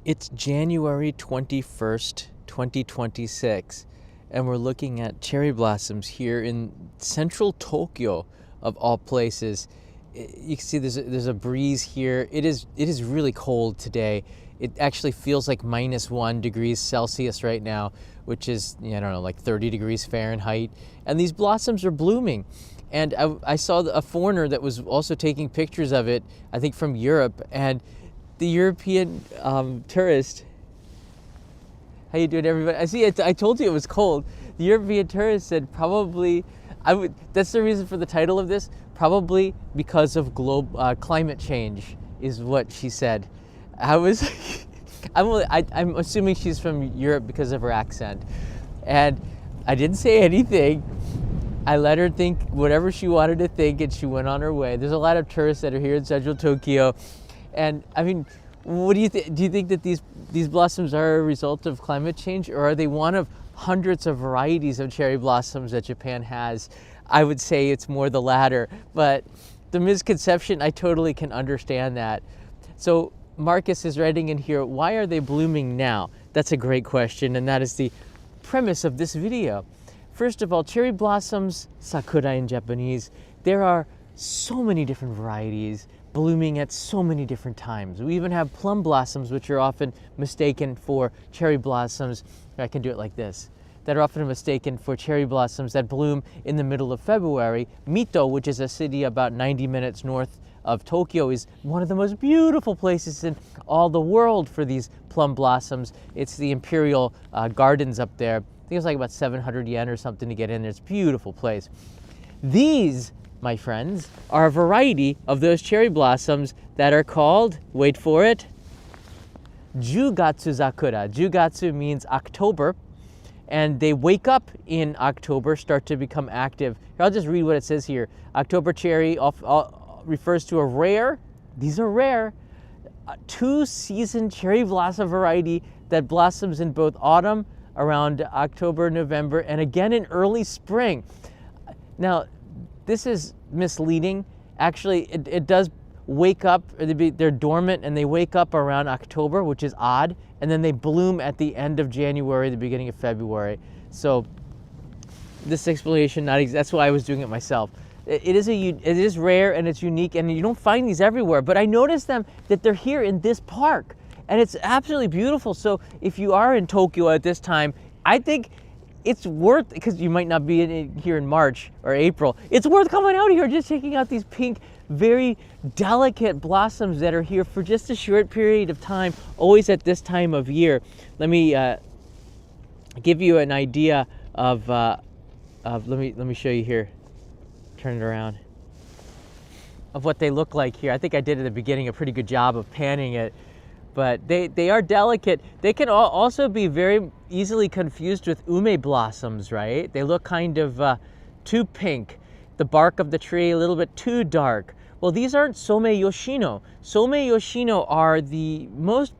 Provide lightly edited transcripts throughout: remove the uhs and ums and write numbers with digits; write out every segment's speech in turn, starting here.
It's January 21st, 2026, and we're looking at cherry blossoms here in central Tokyo, of all places. You can see there's a breeze here. It is really cold today. It actually feels like -1 degrees Celsius right now, which is, I don't know, like 30 degrees Fahrenheit. And these blossoms are blooming. And I saw a foreigner that was also taking pictures of it, I think from Europe, and the European tourist. How you doing, everybody? I told you it was cold. The European tourist said probably, that's the reason for the title of this, probably because of climate change is what she said. I'm assuming she's from Europe because of her accent. And I didn't say anything. I let her think whatever she wanted to think, and she went on her way. There's a lot of tourists that are here in central Tokyo. And I mean, what do you think? Do you think that these blossoms are a result of climate change, or are they one of hundreds of varieties of cherry blossoms that Japan has? I would say it's more the latter, but the misconception, I totally can understand that. So Marcus is writing in here, why are they blooming now? That's a great question, and that is the premise of this video. First of all, cherry blossoms, sakura in Japanese, there are so many different varieties blooming at so many different times. We even have plum blossoms, which are often mistaken for cherry blossoms. I can do it like this. That are often mistaken for cherry blossoms that bloom in the middle of February. Mito, which is a city about 90 minutes north of Tokyo, is one of the most beautiful places in all the world for these plum blossoms. It's the Imperial Gardens up there. I think it's like about 700 yen or something to get in there. It's a beautiful place. These, my friends, are a variety of those cherry blossoms that are called, wait for it, Jugatsu Sakura. Jugatsu means October, and they wake up in October, start to become active. Here, I'll just read what it says here. October cherry refers to a rare, these are rare, two-season cherry blossom variety that blossoms in both autumn, around October, November, and again in early spring. Now, this is misleading. Actually, it does wake up, they're dormant and they wake up around October, which is odd, and then they bloom at the end of January, the beginning of February. So this explanation, that's why I was doing it myself. It is rare and it's unique, and you don't find these everywhere, but I noticed that they're here in this park, and it's absolutely beautiful. So if you are in Tokyo at this time, I think it's worth, because you might not be here in March or April, it's worth coming out here, just checking out these pink, very delicate blossoms that are here for just a short period of time, always at this time of year. Let me give you an idea of let me show you here, turn it around, of what they look like here. I think I did at the beginning a pretty good job of panning it. But they are delicate. They can also be very easily confused with ume blossoms, right? They look kind of too pink. The bark of the tree a little bit too dark. Well, these aren't Some Yoshino. Some Yoshino are the most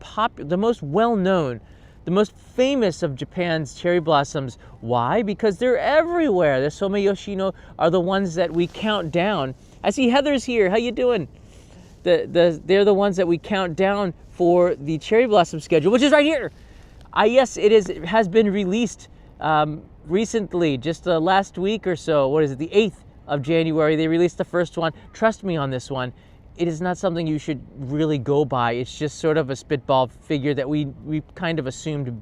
well-known, the most famous of Japan's cherry blossoms. Why? Because they're everywhere. The Some Yoshino are the ones that we count down. I see Heather's here. How you doing? They're the ones that we count down for the cherry blossom schedule, which is right here. Yes, it has been released recently, just last week or so. What is it, the 8th of January, they released the first one. Trust me on this one. It is not something you should really go by. It's just sort of a spitball figure that we kind of assumed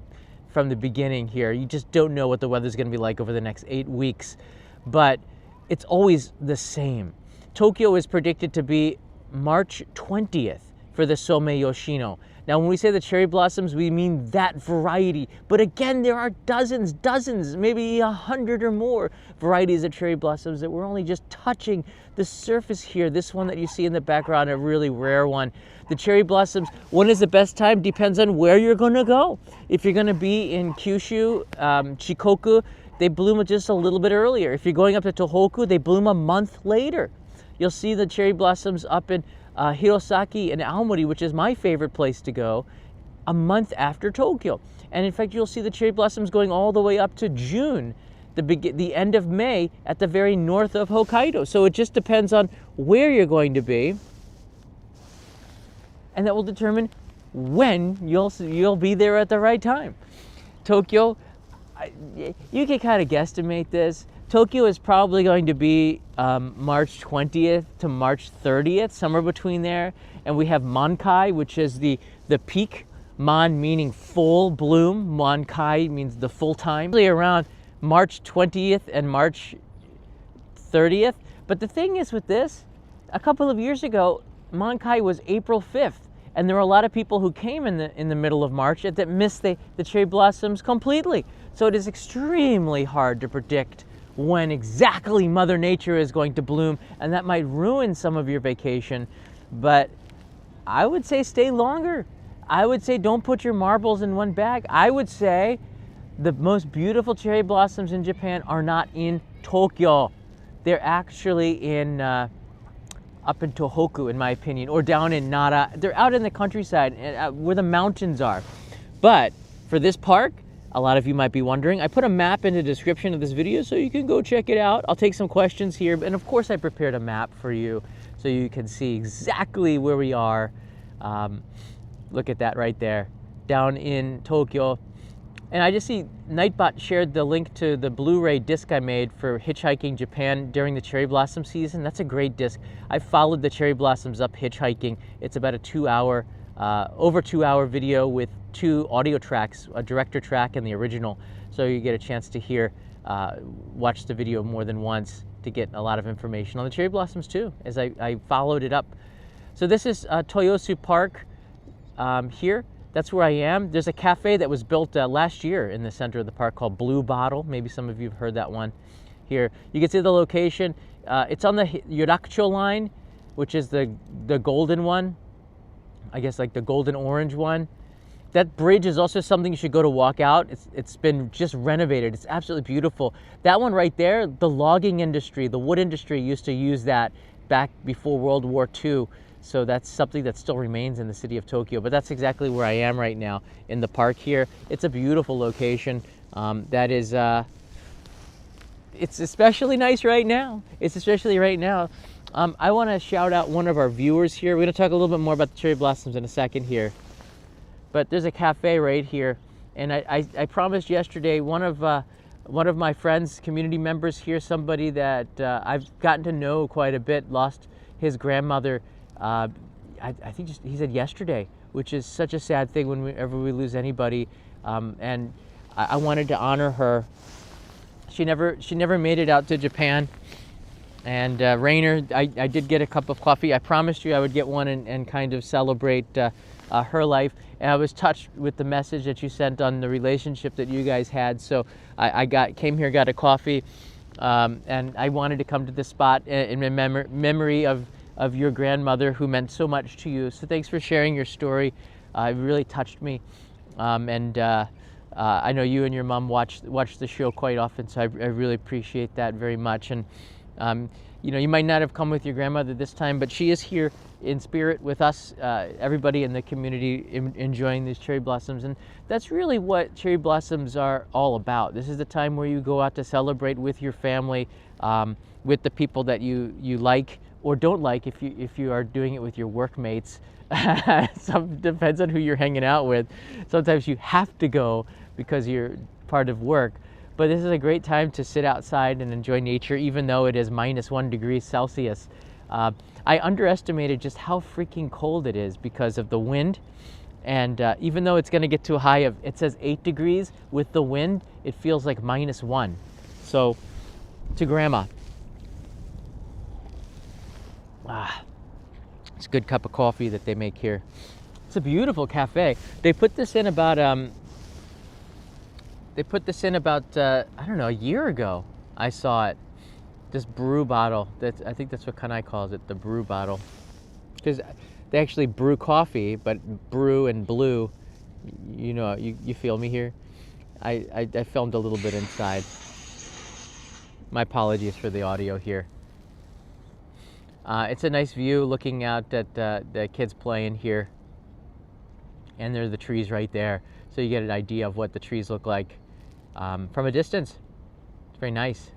from the beginning here. You just don't know what the weather's gonna be like over the next 8 weeks, but it's always the same. Tokyo is predicted to be March 20th for the Some Yoshino. Now, when we say the cherry blossoms, we mean that variety. But again, there are dozens, maybe 100 or more varieties of cherry blossoms that we're only just touching the surface here. This one that you see in the background, a really rare one. The cherry blossoms, when is the best time? Depends on where you're gonna go. If you're gonna be in Kyushu, Shikoku, they bloom just a little bit earlier. If you're going up to Tohoku, they bloom a month later. You'll see the cherry blossoms up in Hirosaki and Aomori, which is my favorite place to go, a month after Tokyo. And in fact, you'll see the cherry blossoms going all the way up to June, the end of May, at the very north of Hokkaido. So it just depends on where you're going to be, and that will determine when you'll be there at the right time. Tokyo, you can kind of guesstimate this. Tokyo is probably going to be March 20th to March 30th, somewhere between there. And we have Mankai, which is the peak. Man meaning full bloom. Mankai means the full time. Really around March 20th and March 30th. But the thing is with this, a couple of years ago, Mankai was April 5th. And there were a lot of people who came in the middle of March that missed the cherry blossoms completely. So it is extremely hard to predict when exactly Mother Nature is going to bloom, and that might ruin some of your vacation. But I would say stay longer. I would say don't put your marbles in one bag. I would say the most beautiful cherry blossoms in Japan are not in Tokyo. They're actually in up in Tohoku, in my opinion, or down in Nara. They're out in the countryside where the mountains are. But for this park, a lot of you might be wondering, I put a map in the description of this video so you can go check it out. I'll take some questions here, and of course I prepared a map for you so you can see exactly where we are. Look at that right there, down in Tokyo. And I just see Nightbot shared the link to the Blu-ray disc I made for Hitchhiking Japan during the cherry blossom season. That's a great disc. I followed the cherry blossoms up hitchhiking. It's about a 2-hour, over 2-hour video with 2 audio tracks, a director track and the original. So you get a chance to watch the video more than once to get a lot of information on the cherry blossoms too, as I followed it up. So this is Toyosu Park here. That's where I am. There's a cafe that was built last year in the center of the park called Blue Bottle. Maybe some of you have heard that one here. You can see the location. It's on the Yurakucho line, which is the golden one. I guess like the golden orange one. That bridge is also something you should go to walk out. It's been just renovated. It's absolutely beautiful. That one right there, the logging industry, the wood industry used to use that back before World War II. So that's something that still remains in the city of Tokyo. But that's exactly where I am right now in the park here. It's a beautiful location. It's especially nice right now. I want to shout out one of our viewers here. We're going to talk a little bit more about the cherry blossoms in a second here. But there's a cafe right here. And I promised yesterday, one of my friends, community members here, somebody that I've gotten to know quite a bit, lost his grandmother. I think he said yesterday, which is such a sad thing whenever we lose anybody. And I wanted to honor her. She never made it out to Japan. And Rainer, I did get a cup of coffee. I promised you I would get one and kind of celebrate her life. And I was touched with the message that you sent on the relationship that you guys had. So I came here, got a coffee, and I wanted to come to this spot in memory of your grandmother who meant so much to you. So thanks for sharing your story. It really touched me. I know you and your mom watch the show quite often, so I really appreciate that very much. And you might not have come with your grandmother this time, but she is here in spirit with us, everybody in the community enjoying these cherry blossoms. And that's really what cherry blossoms are all about. This is the time where you go out to celebrate with your family, with the people that you like or don't like if you are doing it with your workmates. Some depends on who you're hanging out with. Sometimes you have to go because you're part of work. But this is a great time to sit outside and enjoy nature, even though it is -1 degree Celsius. I underestimated just how freaking cold it is because of the wind. And even though it's going to get to a high of, it says 8 degrees, with the wind, it feels like -1. So, to Grandma. It's a good cup of coffee that they make here. It's a beautiful cafe. They put this in about, I don't know, a year ago. I saw it. This brew bottle. I think that's what Kanai calls it, the brew bottle. Because they actually brew coffee, but brew and blue. You feel me here? I filmed a little bit inside. My apologies for the audio here. It's a nice view looking out at the kids playing here. And there are the trees right there. So you get an idea of what the trees look like from a distance. It's very nice.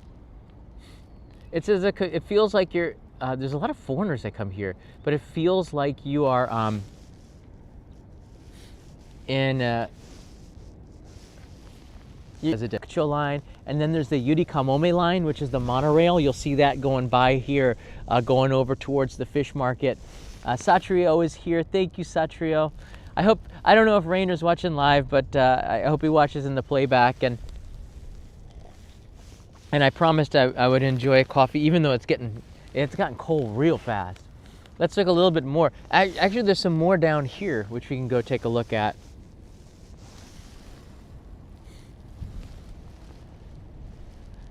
It feels like you're, there's a lot of foreigners that come here, but it feels like you are in there's a Decho line, and then there's the Yurikamome line, which is the monorail. You'll see that going by here, going over towards the fish market. Satrio is here. Thank you, Satrio. I don't know if Rainer's watching live, but I hope he watches in the playback. And I promised I would enjoy a coffee, even though it's gotten cold real fast. Let's look a little bit more. Actually, there's some more down here, which we can go take a look at.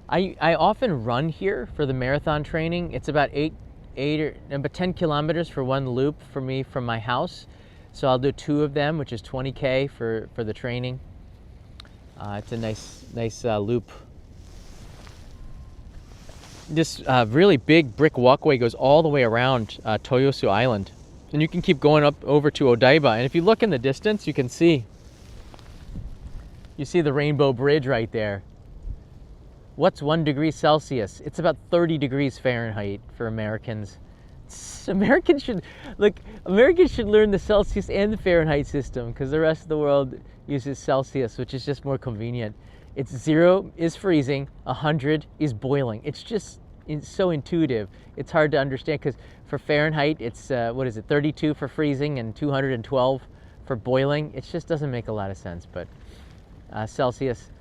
I often run here for the marathon training. It's about 10 kilometers for one loop for me from my house. So I'll do 2 of them, which is 20K for the training. It's a nice loop. This really big brick walkway goes all the way around Toyosu Island. And you can keep going up over to Odaiba. And if you look in the distance, you can see the Rainbow Bridge right there. What's 1 degree Celsius? It's about 30 degrees Fahrenheit for Americans. Americans should learn the Celsius and the Fahrenheit system, because the rest of the world uses Celsius, which is just more convenient. It's 0 is freezing, 100 is boiling. It's so intuitive. It's hard to understand, because for Fahrenheit, it's 32 for freezing and 212 for boiling. It just doesn't make a lot of sense. But Celsius,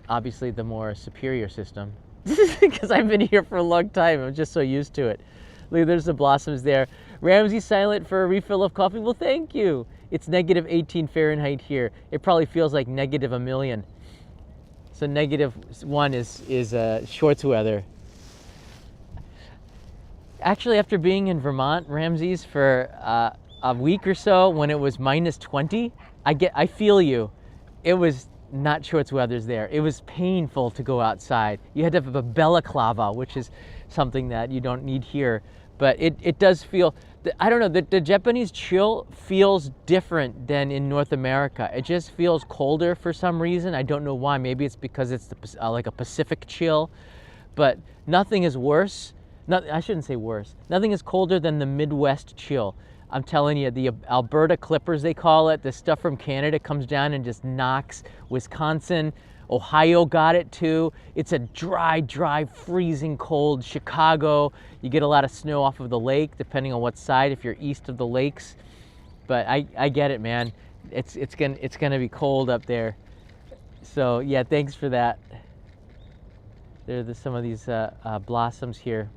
obviously the more superior system, because I've been here for a long time. I'm just so used to it. Look, there's the blossoms there. Ramsey silent for a refill of coffee. Well, thank you. It's negative 18 Fahrenheit here. It probably feels like negative a million. So -1 is shorts weather. Actually, after being in Vermont, Ramses, for a week or so, when it was -20, I feel you. It was not shorts weathers there. It was painful to go outside. You had to have a balaclava, which is something that you don't need here. But it does feel, I don't know, the Japanese chill feels different than in North America. It just feels colder for some reason. I don't know why. Maybe it's because it's like a Pacific chill. But nothing is worse. I shouldn't say worse. Nothing is colder than the Midwest chill. I'm telling you, the Alberta Clippers, they call it, the stuff from Canada comes down and just knocks. Wisconsin, Ohio got it too. It's a dry, freezing cold. Chicago, you get a lot of snow off of the lake, depending on what side, if you're east of the lakes. But I get it, man. It's gonna be cold up there. So yeah, thanks for that. There's some of these blossoms here.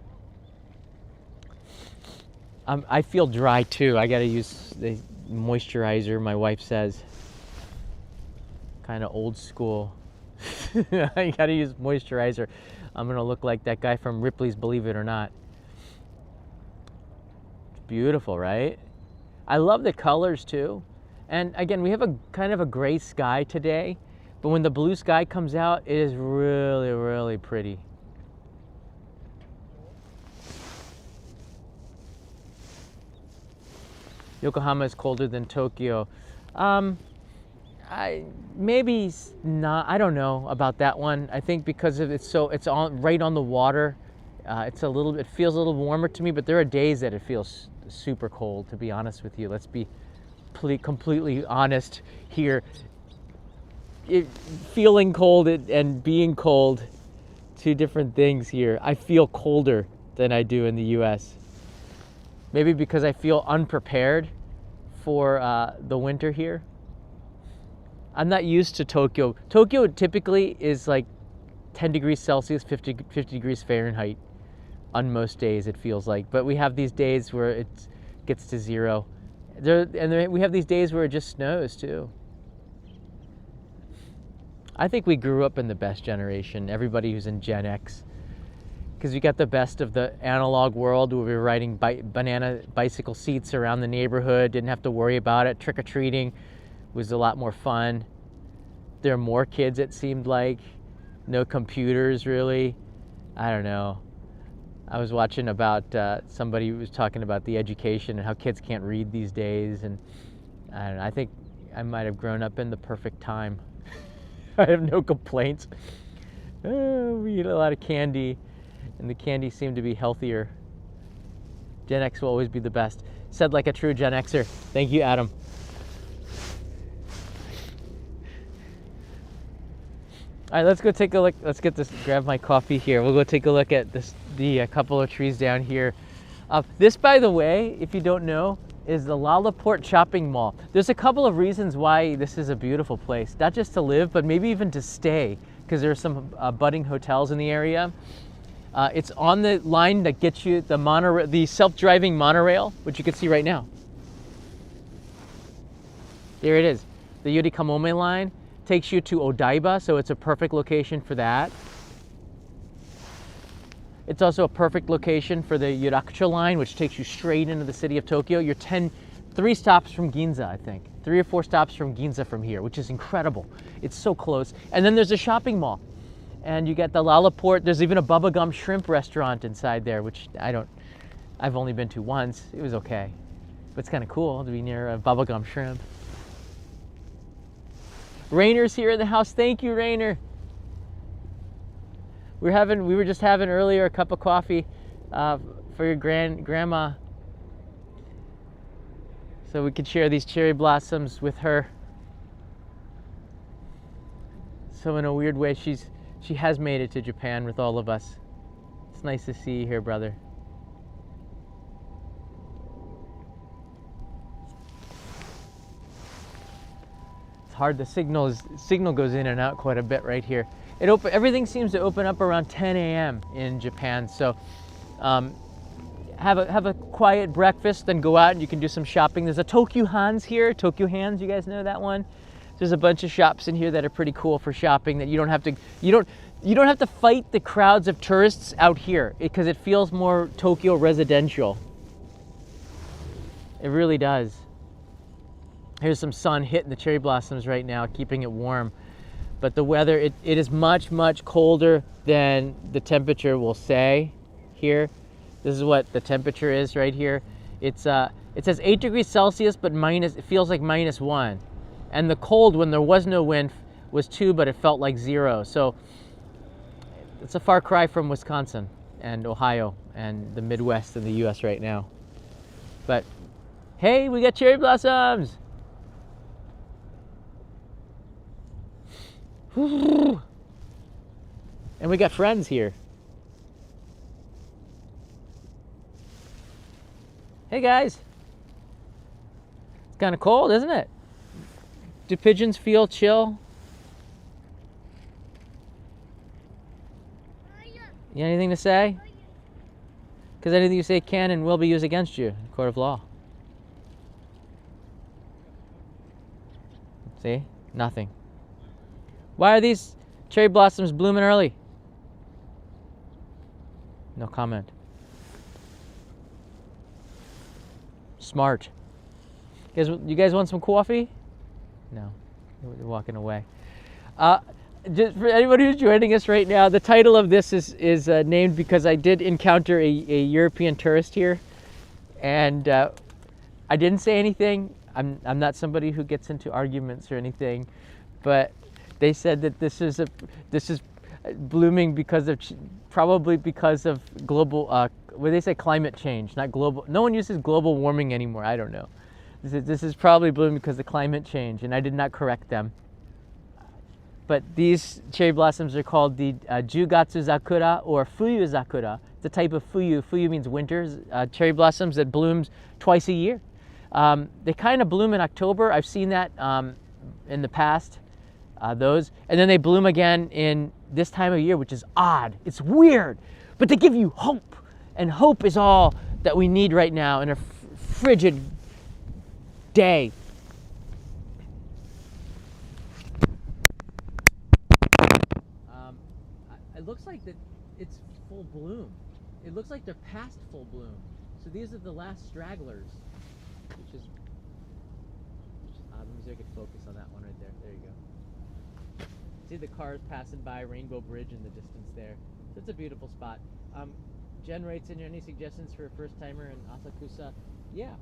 I feel dry too. I gotta use the moisturizer, my wife says. Kind of old school. I gotta use moisturizer. I'm gonna look like that guy from Ripley's Believe It or Not. It's beautiful, right? I love the colors too. And again, we have a kind of a gray sky today, but when the blue sky comes out, it is really, really pretty. Yokohama is colder than Tokyo. Maybe not. I don't know about that one. I think because of it's right on the water. It feels a little warmer to me. But there are days that it feels super cold. To be honest with you, let's be completely honest here. Feeling cold and being cold, 2 different things here. I feel colder than I do in the U.S. Maybe because I feel unprepared for the winter here. I'm not used to Tokyo. Tokyo typically is like 10 degrees Celsius, 50 degrees Fahrenheit on most days, it feels like. But we have these days where it gets to 0. We have these days where it just snows too. I think we grew up in the best generation, everybody who's in Gen X. Because we got the best of the analog world, where we were riding banana bicycle seats around the neighborhood, didn't have to worry about it. Trick-or-treating was a lot more fun. There are more kids, it seemed like. No computers, really. I don't know. I was watching about, somebody was talking about the education and how kids can't read these days. And I don't know, I think I might have grown up in the perfect time. I have no complaints. We eat a lot of candy. And the candy seemed to be healthier. Gen X will always be the best. Said like a true Gen Xer. Thank you, Adam. All right, let's go take a look. Let's get this. Grab my coffee here. We'll go take a look at this. The couple of trees down here. This, by the way, if you don't know, is the Lalaport Shopping Mall. There's a couple of reasons why this is a beautiful place, not just to live, but maybe even to stay, because there's some budding hotels in the area. It's on the line that gets you the self-driving monorail, which you can see right now. There it is. The Yuri Kamome line takes you to Odaiba, so it's a perfect location for that. It's also a perfect location for the Yurakucho line, which takes you straight into the city of Tokyo. You're 3 stops from Ginza, I think. 3 or 4 stops from Ginza from here, which is incredible. It's so close. And then there's a shopping mall. And you get the Lalaport. There's even a bubblegum shrimp restaurant inside there, which I've only been to once. It was okay. But it's kind of cool to be near a bubblegum shrimp. Rainer's here in the house. Thank you, Rainer. We were just having earlier a cup of coffee for your grandma, so we could share these cherry blossoms with her. So in a weird way, she has made it to Japan with all of us. It's nice to see you here, brother. It's hard. The signal goes in and out quite a bit right here. Everything seems to open up around 10 a.m. in Japan, so have a quiet breakfast, then go out and you can do some shopping. There's a Tokyo Hands here. Tokyo Hands, you guys know that one? There's a bunch of shops in here that are pretty cool for shopping that you don't have to fight the crowds of tourists out here, because it feels more Tokyo residential. It really does. Here's some sun hitting the cherry blossoms right now, keeping it warm. But the weather, it is much, much colder than the temperature will say here. This is what the temperature is right here. It says 8 degrees Celsius, but it feels like -1. And the cold, when there was no wind, was 2, but it felt like 0. So it's a far cry from Wisconsin and Ohio and the Midwest in the US right now. But hey, we got cherry blossoms. And we got friends here. Hey guys. It's kind of cold, isn't it? Do pigeons feel chill? You got anything to say? Because anything you say can and will be used against you in a court of law. See? Nothing. Why are these cherry blossoms blooming early? No comment. Smart. You guys want some coffee? No. You're walking away. Just for anybody who's joining us right now, the title of this is named because I did encounter a European tourist here, and I didn't say anything. I'm not somebody who gets into arguments or anything, but they said that this is blooming probably because of global what do they say, climate change, not global. No one uses global warming anymore. I don't know. This is probably blooming because of climate change, and I did not correct them. But these cherry blossoms are called the Jugatsu Sakura or Fuyu Sakura. It's a type of fuyu. Fuyu means winter. Cherry blossoms that blooms twice a year. They kind of bloom in October. I've seen that in the past. Those, and then they bloom again in this time of year, which is odd. It's weird, but they give you hope, and hope is all that we need right now in a frigid day. It looks like that it's full bloom. It looks like they're past full bloom. So these are the last stragglers, which is let me see if I can focus on that one right there. There you go. See the cars passing by Rainbow Bridge in the distance there. So it's a beautiful spot. Jen writes in, any suggestions for a first timer in Asakusa? Yeah.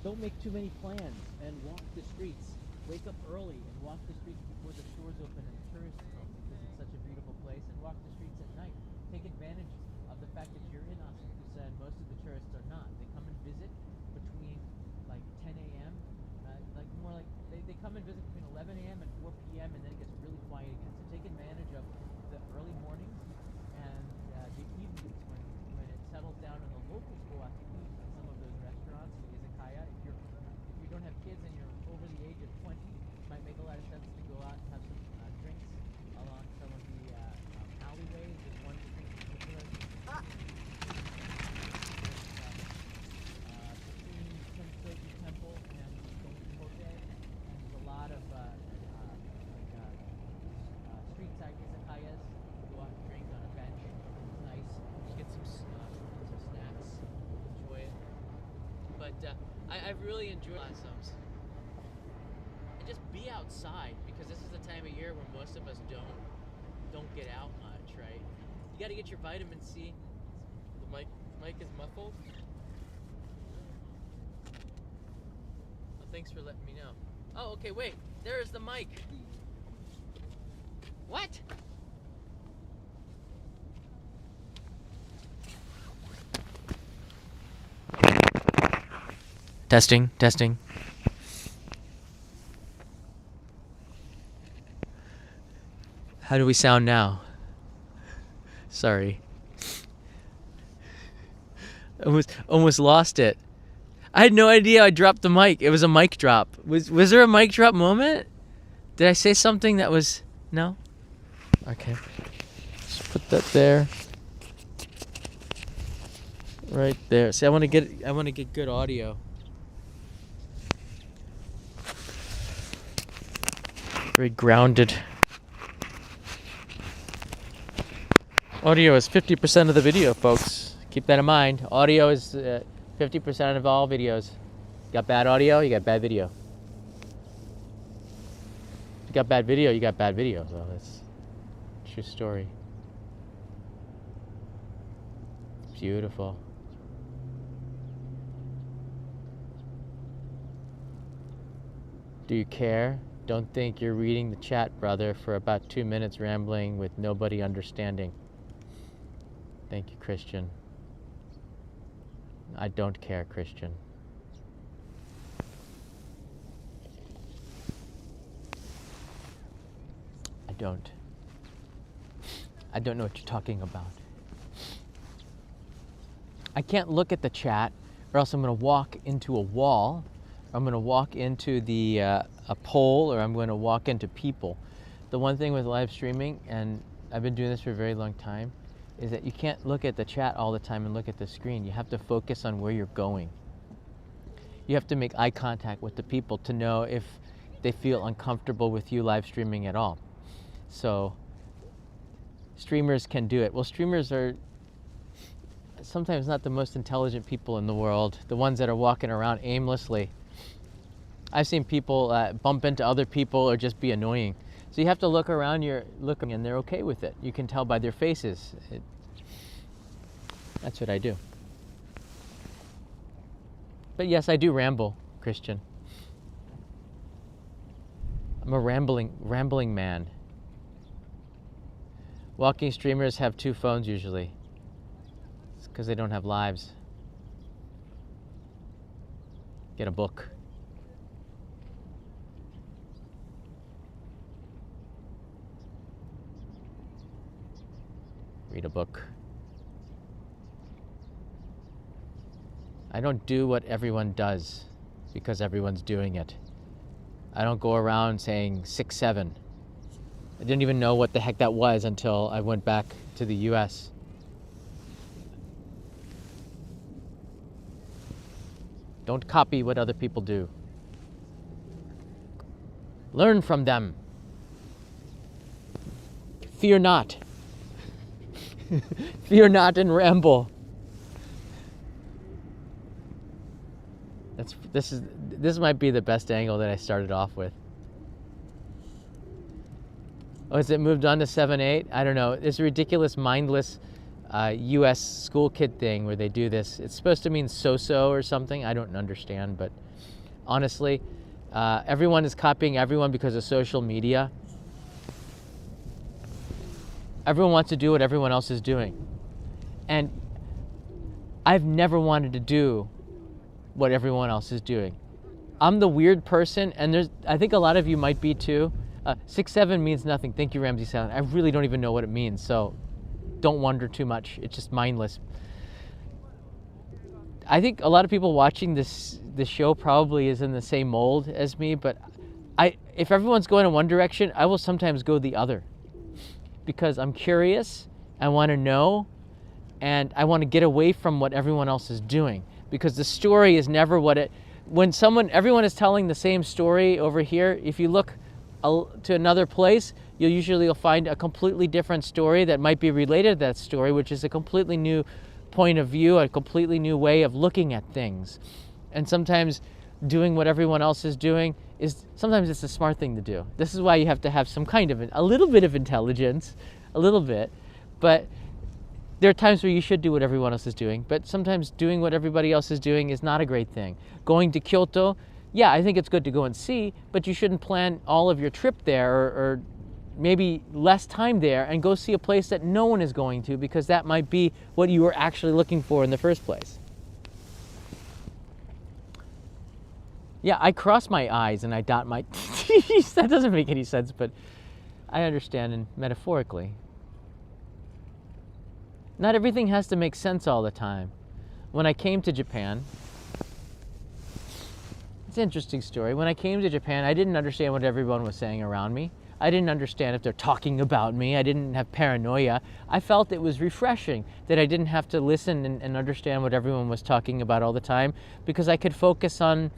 Don't make too many plans and walk the streets. Wake up early and walk the streets before the stores open and the tourists come, because it's such a beautiful place, and walk the streets at night. Take advantage of the fact that you're in Asakusa and most of the tourists are not. They come and visit between like 10 a.m. They come and visit between 11 a.m. and 4 p.m. and then it gets I've really enjoyed blossoms. And just be outside, because this is the time of year where most of us don't get out much, right? You got to get your vitamin C. The mic is muffled. Well, thanks for letting me know. Oh, okay, wait. There is the mic. What? Testing, testing. How do we sound now? Sorry. Almost lost it. I had no idea I dropped the mic. It was a mic drop. Was there a mic drop moment? Did I say something that was... No? Okay. Just put that there. Right there. See, I want to get good audio. Very grounded. Audio is 50% of the video, folks. Keep that in mind. Audio is 50% of all videos. You got bad audio, you got bad video. You got bad video, you got bad video. So that's a true story. Beautiful. Do you care? Don't think you're reading the chat, brother, for about 2 minutes rambling with nobody understanding. Thank you, Christian. I don't care, Christian. I don't know what you're talking about. I can't look at the chat, or else I'm going to walk into a wall. I'm going to walk into a poll, or I'm going to walk into people. The one thing with live streaming, and I've been doing this for a very long time, is that you can't look at the chat all the time and look at the screen. You have to focus on where you're going. You have to make eye contact with the people to know if they feel uncomfortable with you live streaming at all. So streamers can do it. Well, streamers are sometimes not the most intelligent people in the world, the ones that are walking around aimlessly. I've seen people bump into other people or just be annoying. So you have to look around, and they're okay with it. You can tell by their faces. That's what I do. But yes, I do ramble, Christian. I'm a rambling man. Walking streamers have 2 phones usually. It's because they don't have lives. Get a book. Read a book. I don't do what everyone does because everyone's doing it. I don't go around saying 6'7". I didn't even know what the heck that was until I went back to the US. Don't copy what other people do. Learn from them. Fear not. Fear not and ramble. This might be the best angle that I started off with. Oh, has it moved on to 7/8? I don't know. It's a ridiculous, mindless US school kid thing where they do this. It's supposed to mean so-so or something. I don't understand, but honestly, everyone is copying everyone because of social media. Everyone wants to do what everyone else is doing. And I've never wanted to do what everyone else is doing. I'm the weird person, and I think a lot of you might be too. 6'7" means nothing. Thank you, Ramsey Silent. I really don't even know what it means, so don't wonder too much. It's just mindless. I think a lot of people watching this show probably is in the same mold as me, but if everyone's going in one direction, I will sometimes go the other. Because I'm curious, I want to know, and I want to get away from what everyone else is doing. Because the story is never when everyone is telling the same story over here, if you look to another place, you'll find a completely different story that might be related to that story, which is a completely new point of view, a completely new way of looking at things. And sometimes doing what everyone else is doing sometimes it's a smart thing to do. This is why you have to have some kind of a little bit of intelligence, a little bit, but there are times where you should do what everyone else is doing, but sometimes doing what everybody else is doing is not a great thing. Going to Kyoto, yeah, I think it's good to go and see, but you shouldn't plan all of your trip there or maybe less time there and go see a place that no one is going to, because that might be what you were actually looking for in the first place. Yeah, I cross my I's and I dot my T's. That doesn't make any sense, but I understand, and metaphorically. Not everything has to make sense all the time. When I came to Japan, it's an interesting story. When I came to Japan, I didn't understand what everyone was saying around me. I didn't understand if they're talking about me. I didn't have paranoia. I felt it was refreshing that I didn't have to listen and understand what everyone was talking about all the time, because I could focus on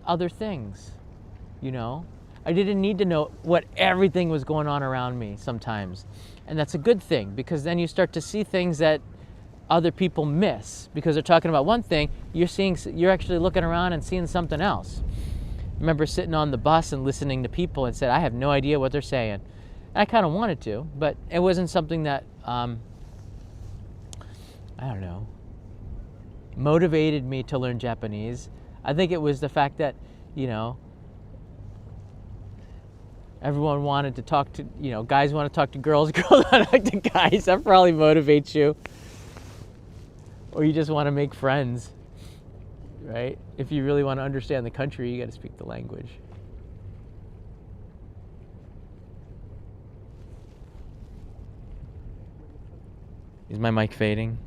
other things, you know? I didn't need to know what everything was going on around me sometimes. And that's a good thing, because then you start to see things that other people miss, because they're talking about one thing, you're actually looking around and seeing something else. I remember sitting on the bus and listening to people and said, I have no idea what they're saying. And I kind of wanted to, but it wasn't something that, I don't know, motivated me to learn Japanese. I think it was the fact that, you know, everyone wanted to talk to, you know, guys want to talk to girls, girls want to talk to guys. That probably motivates you. Or you just want to make friends, right? If you really want to understand the country, you got to speak the language. Is my mic fading?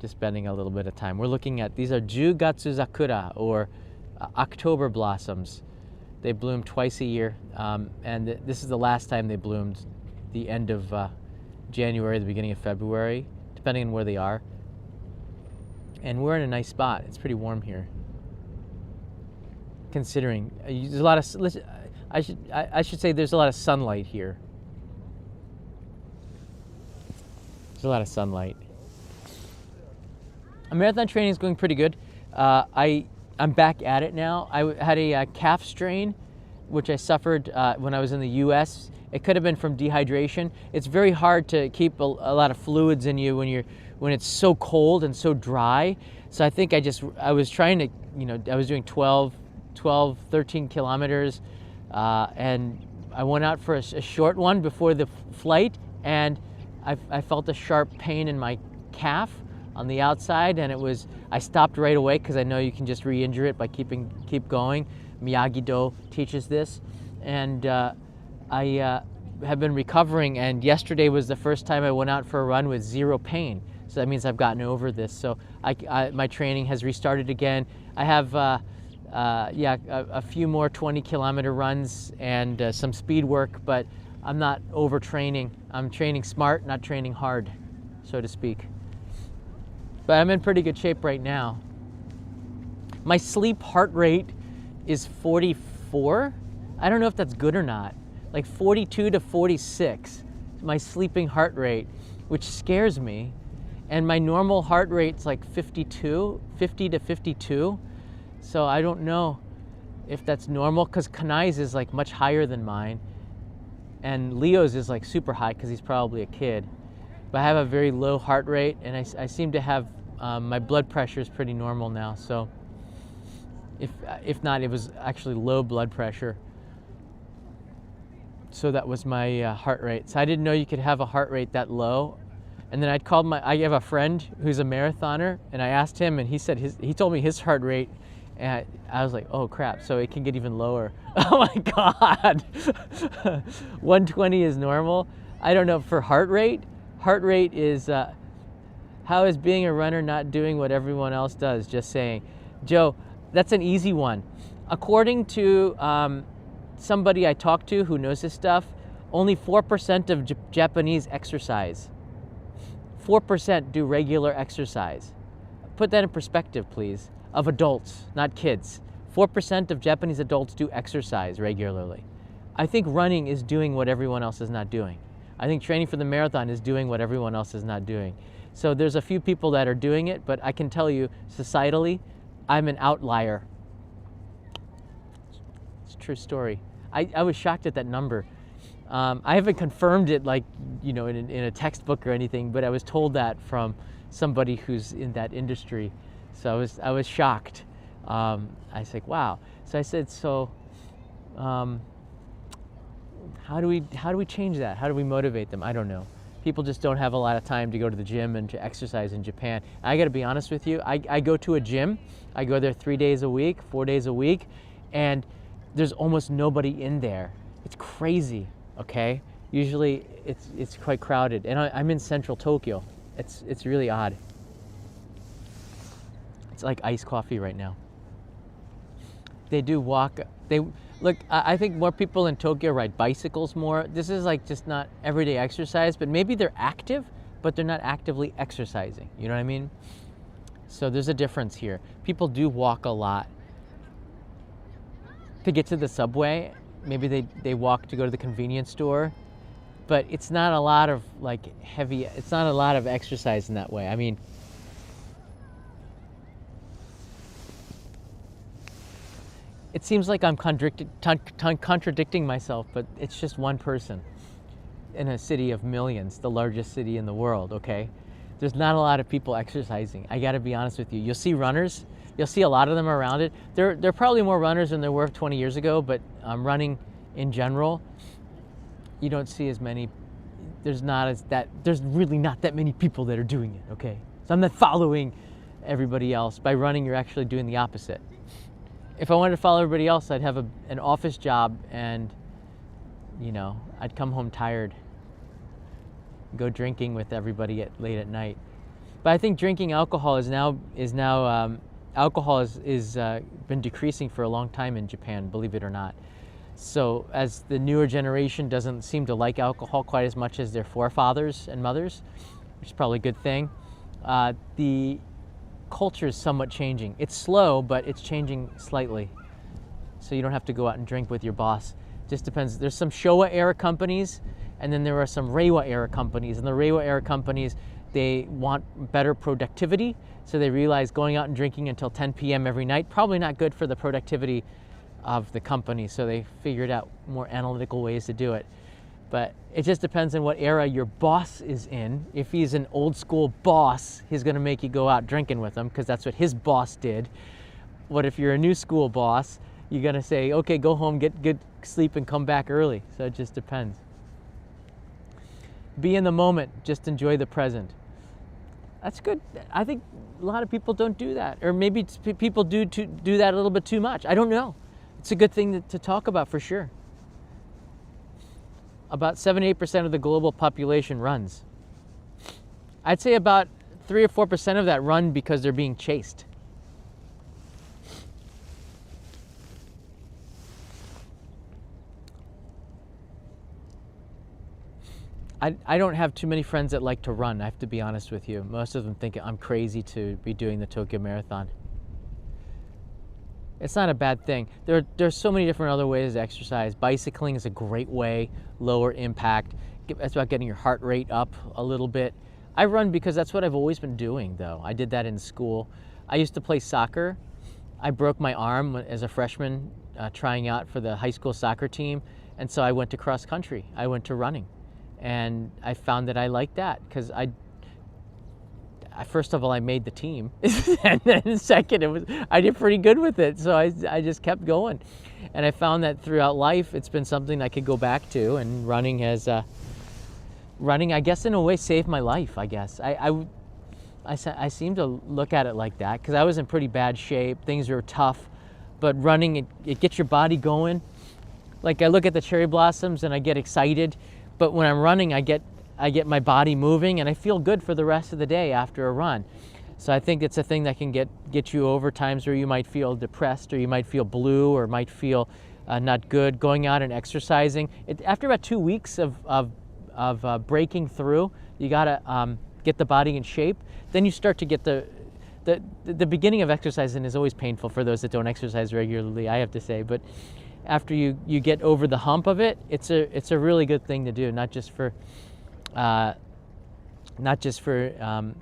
Just spending a little bit of time. We're looking at, these are Jugatsu Sakura, or October blossoms. They bloom twice a year, and this is the last time they bloomed, the end of January, the beginning of February, depending on where they are. And we're in a nice spot. It's pretty warm here. Considering there's a lot of, I should say there's a lot of sunlight here. There's a lot of sunlight. Marathon training is going pretty good. I'm back at it now. I had a calf strain, which I suffered when I was in the U.S. It could have been from dehydration. It's very hard to keep a lot of fluids in you when it's so cold and so dry. So I think I was trying to, you know, I was doing 12, 13 kilometers, and I went out for a short one before the flight, and I felt a sharp pain in my calf on the outside, and I stopped right away, because I know you can just re-injure it by keep going. Miyagi-Do teaches this, and I have been recovering, and yesterday was the first time I went out for a run with zero pain. So that means I've gotten over this. So my training has restarted again. I have a few more 20-kilometer runs and some speed work, but I'm not overtraining. I'm training smart, not training hard, so to speak. But I'm in pretty good shape right now. My sleep heart rate is 44. I don't know if that's good or not. Like 42 to 46, my sleeping heart rate, which scares me. And my normal heart rate's like 50 to 52. So I don't know if that's normal, because Kanai's is like much higher than mine. And Leo's is like super high, because he's probably a kid. But I have a very low heart rate, and I seem to have, my blood pressure is pretty normal now. So if not, it was actually low blood pressure. So that was my heart rate. So I didn't know you could have a heart rate that low. And then I have a friend who's a marathoner, and I asked him, and he told me his heart rate, and I was like, oh crap, so it can get even lower. Oh my God. 120 is normal. I don't know, for heart rate is, how is being a runner not doing what everyone else does? Just saying. Joe, that's an easy one. According to somebody I talked to who knows this stuff, only 4% of Japanese exercise. 4% do regular exercise. Put that in perspective, please, of adults, not kids. 4% of Japanese adults do exercise regularly. I think running is doing what everyone else is not doing. I think training for the marathon is doing what everyone else is not doing. So there's a few people that are doing it, but I can tell you, societally, I'm an outlier. It's a true story. I was shocked at that number. I haven't confirmed it like, in a textbook or anything, but I was told that from somebody who's in that industry. So I was shocked. I was like, wow. So I said, how do we change that? How do we motivate them? I don't know. People just don't have a lot of time to go to the gym and to exercise in Japan. I got to be honest with you. I go to a gym. I go there 3 days a week, 4 days a week, and there's almost nobody in there. It's crazy. Okay. Usually it's quite crowded, and I'm in central Tokyo. It's really odd. It's like iced coffee right now. They do walk. Look, I think more people in Tokyo ride bicycles more. This is like just not everyday exercise, but maybe they're active, but they're not actively exercising. You know what I mean? So there's a difference here. People do walk a lot to get to the subway. Maybe they walk to go to the convenience store, but it's not a lot of it's not a lot of exercise in that way. I mean, it seems like I'm contradicting myself, but it's just one person in a city of millions, the largest city in the world, okay? There's not a lot of people exercising. I gotta be honest with you. You'll see runners. You'll see a lot of them around it. There are probably more runners than there were 20 years ago, but running in general, you don't see as many. There's really not that many people that are doing it, okay? So I'm not following everybody else. By running, you're actually doing the opposite. If I wanted to follow everybody else, I'd have an office job, and I'd come home tired, go drinking with everybody late at night. But I think drinking alcohol is now alcohol is been decreasing for a long time in Japan, believe it or not. So as the newer generation doesn't seem to like alcohol quite as much as their forefathers and mothers, which is probably a good thing, the culture is somewhat changing. It's slow, but it's changing slightly. So you don't have to go out and drink with your boss. Just depends. There's some Showa era companies, and then there are some Reiwa era companies. And the Reiwa era companies, they want better productivity. So they realize going out and drinking until 10 p.m. every night, probably not good for the productivity of the company. So they figured out more analytical ways to do it. But it just depends on what era your boss is in. If he's an old school boss, he's gonna make you go out drinking with him because that's what his boss did. What if you're a new school boss? You're gonna say, okay, go home, get good sleep and come back early. So it just depends. Be in the moment, just enjoy the present. That's good. I think a lot of people don't do that. Or maybe people do that a little bit too much. I don't know. It's a good thing to talk about for sure. About 78% of the global population runs. I'd say about 3 or 4% of that run because they're being chased. I don't have too many friends that like to run, I have to be honest with you. Most of them think I'm crazy to be doing the Tokyo Marathon. It's not a bad thing. There's so many different other ways to exercise. Bicycling is a great way, lower impact. It's about getting your heart rate up a little bit. I run because that's what I've always been doing, though. I did that in school. I used to play soccer. I broke my arm as a freshman trying out for the high school soccer team, and so I went to cross country. I went to running, and I found that I liked that because first of all, I made the team, and then second, I did pretty good with it, so I just kept going. And I found that throughout life, it's been something I could go back to, and running has, I guess in a way, saved my life, I guess. I seem to look at it like that, because I was in pretty bad shape, things were tough, but running, it gets your body going. Like I look at the cherry blossoms and I get excited, but when I'm running, I get my body moving and I feel good for the rest of the day after a run. So I think it's a thing that can get you over times where you might feel depressed or you might feel blue or might feel not good. Going out and exercising. After about 2 weeks of breaking through, you gotta get the body in shape. Then you start to get the beginning of exercising is always painful for those that don't exercise regularly, I have to say, but after you get over the hump of it, it's a really good thing to do, not just for not just for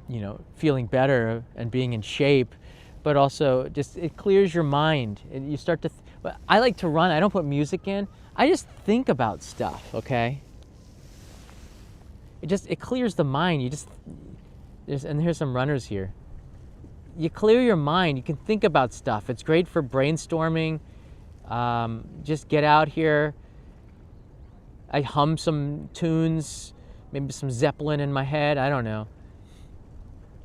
you know, feeling better and being in shape, but also just it clears your mind. And you start to. But I like to run. I don't put music in. I just think about stuff. Okay. It clears the mind. And here's some runners here. You clear your mind. You can think about stuff. It's great for brainstorming. Just get out here. I hum some tunes, maybe some Zeppelin in my head. I don't know.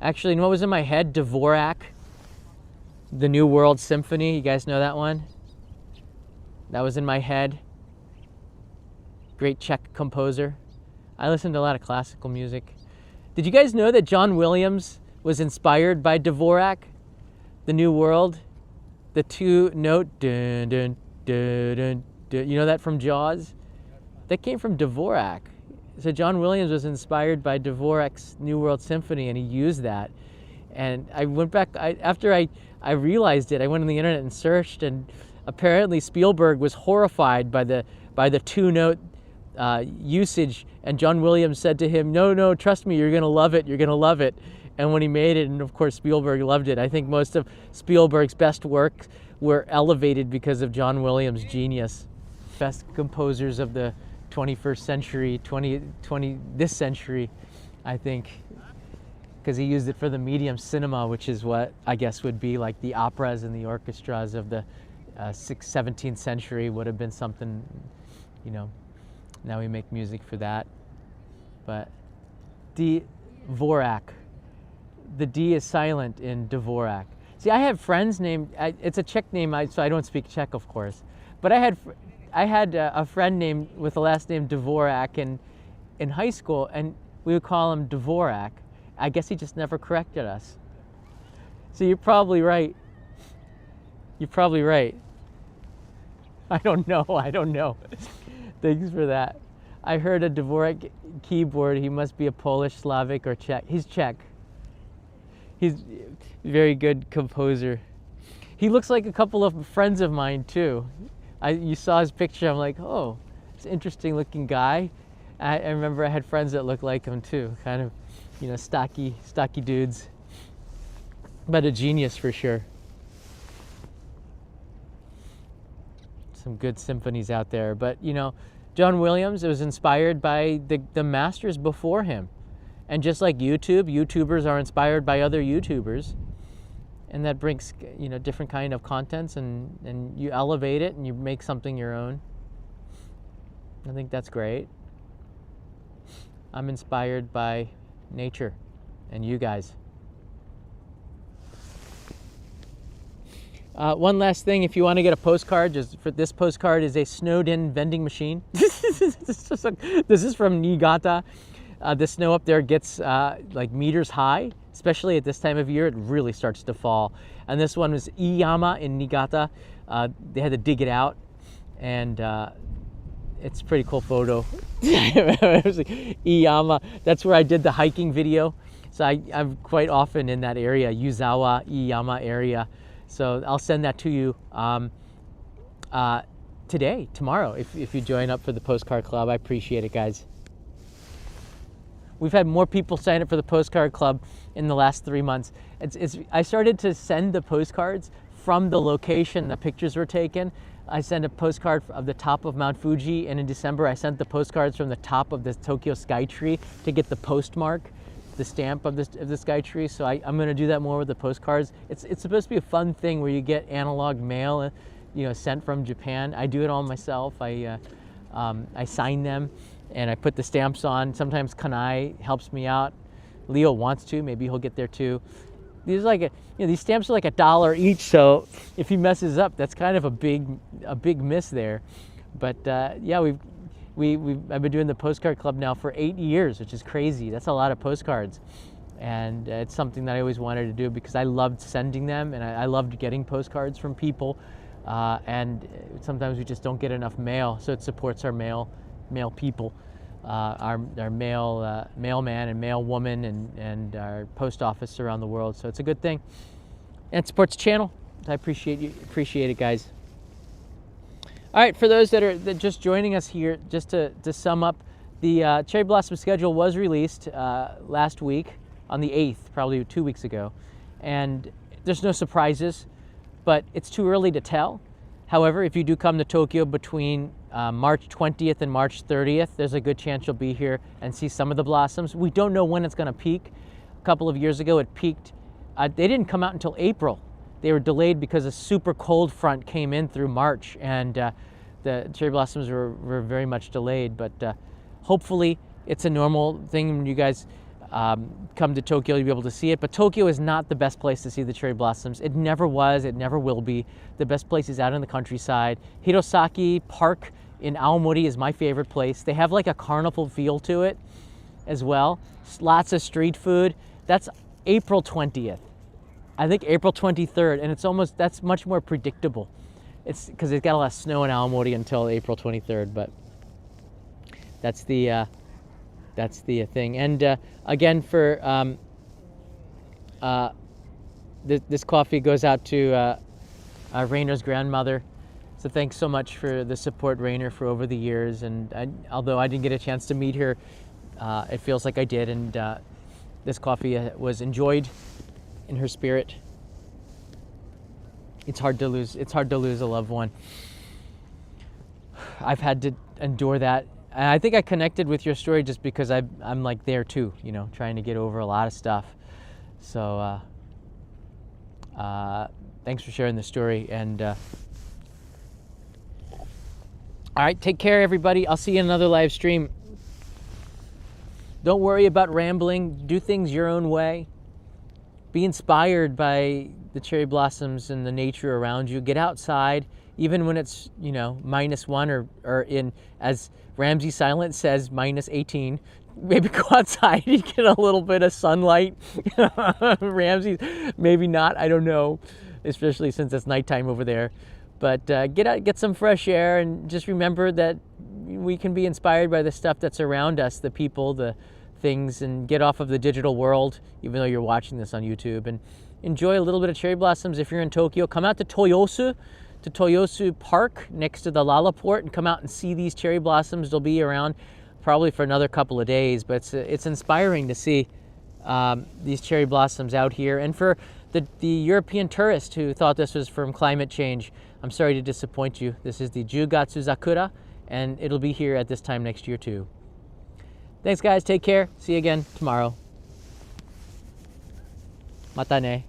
Actually, you know what was in my head? Dvorak, the New World Symphony. You guys know that one? That was in my head. Great Czech composer. I listen to a lot of classical music. Did you guys know that John Williams was inspired by Dvorak, the New World? The two-note dun dun dun dun dun. You know that from Jaws? That came from Dvorak. So John Williams was inspired by Dvorak's New World Symphony, and he used that. And I went back, after I realized it, I went on the internet and searched, and apparently Spielberg was horrified by the two-note usage, and John Williams said to him, no, trust me, you're gonna love it, you're gonna love it. And when he made it, and of course Spielberg loved it, I think most of Spielberg's best work were elevated because of John Williams' genius. Best composers of the 21st century, this century, I think, because he used it for the medium cinema, which is what I guess would be like the operas and the orchestras of the 17th century would have been something, you know, now we make music for that. But Dvorak, the D is silent in Dvorak. See, I have friends named, it's a Czech name, so I don't speak Czech, of course, but I had a friend named with the last name Dvorak in high school, and we would call him Dvorak. I guess he just never corrected us. So you're probably right. You're probably right. I don't know. Thanks for that. I heard a Dvorak keyboard. He must be a Polish, Slavic, or Czech. He's Czech. He's a very good composer. He looks like a couple of friends of mine too. You saw his picture. I'm like, oh, it's an interesting looking guy. I remember I had friends that looked like him too, kind of, you know, stocky dudes. But a genius for sure. Some good symphonies out there. But you know, John Williams was inspired by the masters before him. And just like YouTubers are inspired by other YouTubers. And that brings, you know, different kind of contents, and you elevate it and you make something your own. I think that's great. I'm inspired by nature and you guys. One last thing, if you want to get a postcard, this postcard is a snowed-in vending machine. This is from Niigata. The snow up there gets like meters high, especially at this time of year. It really starts to fall. And this one was Iiyama in Niigata. They had to dig it out, and it's a pretty cool photo. It was like Iiyama. That's where I did the hiking video. So I'm quite often in that area, Yuzawa, Iiyama area. So I'll send that to you tomorrow, if you join up for the Postcard Club. I appreciate it, guys. We've had more people sign up for the Postcard Club in the last 3 months. I started to send the postcards from the location the pictures were taken. I sent a postcard of the top of Mount Fuji, and in December I sent the postcards from the top of the Tokyo Skytree to get the postmark, the stamp of the Skytree. So I'm going to do that more with the postcards. It's supposed to be a fun thing where you get analog mail, you know, sent from Japan. I do it all myself. I sign them and I put the stamps on. Sometimes Kanai helps me out. Leo wants to. Maybe he'll get there too. These are like these stamps are like $1 each. So if he messes up, that's kind of a big miss there. But yeah, I've been doing the Postcard Club now for 8 years, which is crazy. That's a lot of postcards. And it's something that I always wanted to do because I loved sending them, and I loved getting postcards from people. And sometimes we just don't get enough mail, so it supports our male people, our mailman and mailwoman, and our post office around the world. So it's a good thing, and it supports the channel. I appreciate it, guys. All right, for those that are just joining us here, just to sum up The cherry blossom schedule was released last week on the 8th, probably 2 weeks ago. And there's no surprises, but it's too early to tell. However, if you do come to Tokyo between March 20th and March 30th, there's a good chance you'll be here and see some of the blossoms. We don't know when it's going to peak. A couple of years ago, it peaked. They didn't come out until April. They were delayed because a super cold front came in through March, and the cherry blossoms were very much delayed. But hopefully, it's a normal thing when you guys come to Tokyo, you'll be able to see it. But Tokyo is not the best place to see the cherry blossoms. It never was, it never will be. The best place is out in the countryside. Toyosu Park in Aomori is my favorite place. They have like a carnival feel to it as well. Lots of street food. That's April 20th. I think April 23rd, and that's much more predictable. It's because it's got a lot of snow in Aomori until April 23rd, but that's the thing. And again, for this coffee goes out to Rainer's grandmother. So thanks so much for the support, Rainer, for over the years. And although I didn't get a chance to meet her, it feels like I did. And this coffee was enjoyed in her spirit. It's hard to lose. It's hard to lose a loved one. I've had to endure that. And I think I connected with your story just because I'm like there too, you know, trying to get over a lot of stuff. So thanks for sharing the story. And all right, take care, everybody. I'll see you in another live stream. Don't worry about rambling. Do things your own way. Be inspired by the cherry blossoms and the nature around you. Get outside, even when it's, you know, -1 or in, as Ramsey Silent says, -18. Maybe go outside and get a little bit of sunlight. Ramsey, maybe not, I don't know, especially since it's nighttime over there. But get out, get some fresh air, and just remember that we can be inspired by the stuff that's around us, the people, the things, and get off of the digital world, even though you're watching this on YouTube. And enjoy a little bit of cherry blossoms. If you're in Tokyo, come out to Toyosu Park next to the Lalaport, and come out and see these cherry blossoms. They'll be around probably for another couple of days, but it's inspiring to see these cherry blossoms out here. And for the European tourist who thought this was from climate change, I'm sorry to disappoint you. This is the Jugatsu Sakura, and it'll be here at this time next year too. Thanks, guys. Take care. See you again tomorrow. Mata ne.